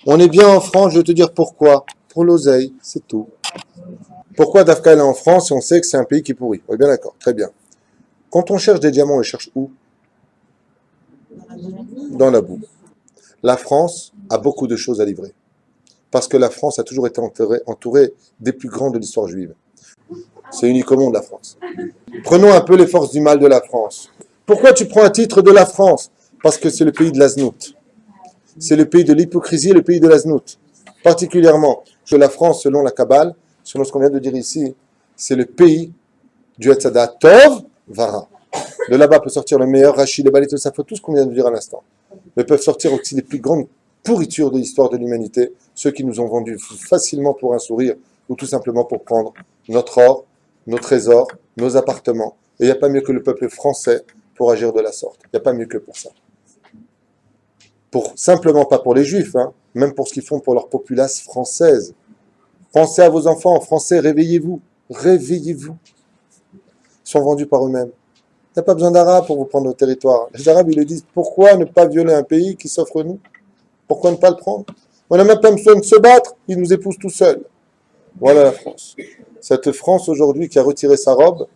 On est bien en France, je vais te dire pourquoi. Pour l'oseille, c'est tout. Pourquoi Dafka est en France si on sait que c'est un pays qui est pourri? On est bien d'accord, très bien. Quand on cherche des diamants, on les cherche où? Dans la boue. La France a beaucoup de choses à livrer. Parce que la France a toujours été entourée des plus grands de l'histoire juive. C'est unique au monde, la France. Prenons un peu les forces du mal de la France. Pourquoi tu prends un titre de la France? Parce que c'est le pays de la znout. C'est le pays de l'hypocrisie et le pays de la znout. Particulièrement, que la France, selon la Kabbale, selon ce qu'on vient de dire ici, c'est le pays du Hatzada Tov Vara. De là-bas peut sortir le meilleur, Rachid, les Balit, tout ça, tout ce qu'on vient de dire à l'instant. Mais peuvent sortir aussi les plus grandes pourritures de l'histoire de l'humanité, ceux qui nous ont vendus facilement pour un sourire ou tout simplement pour prendre notre or, nos trésors, nos appartements. Et il n'y a pas mieux que le peuple français pour agir de la sorte. Il n'y a pas mieux que pour ça. Simplement pas pour les juifs, hein, même pour ce qu'ils font pour leur populace française. Pensez à vos enfants, français, réveillez-vous. Réveillez-vous. Ils sont vendus par eux-mêmes. Il n'y a pas besoin d'Arabes pour vous prendre au territoire. Les Arabes, ils le disent, pourquoi ne pas violer un pays qui s'offre nous? Pourquoi ne pas le prendre? On n'a même pas besoin de se battre, ils nous épousent tout seuls. Voilà la France. Cette France aujourd'hui qui a retiré sa robe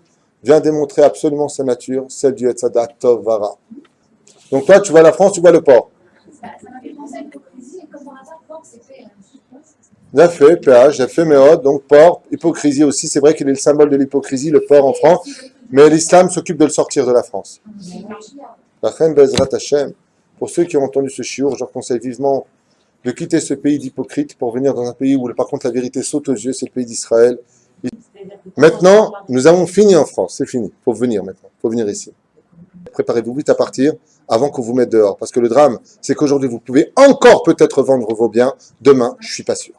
vient démontrer absolument sa nature, celle du Hetzada Tov Vara. Donc toi, tu vois la France, tu vois le port. Ça m'a fait penser à l'hypocrisie, et comme par hasard, port, c'est fait. Bien fait, PH, j'ai fait Méod, donc port, hypocrisie aussi, c'est vrai qu'il est le symbole de l'hypocrisie, le port en France, mais l'islam s'occupe de le sortir de la France. La reine Bezrat Hashem, pour ceux qui ont entendu ce chiour, je leur conseille vivement de quitter ce pays d'hypocrites pour venir dans un pays où par contre la vérité saute aux yeux, c'est le pays d'Israël. Maintenant, nous avons fini en France, c'est fini, il faut venir maintenant, il faut venir ici. Préparez-vous vite à partir avant qu'on vous mette dehors, parce que le drame, c'est qu'aujourd'hui vous pouvez encore peut-être vendre vos biens, demain, je ne suis pas sûr.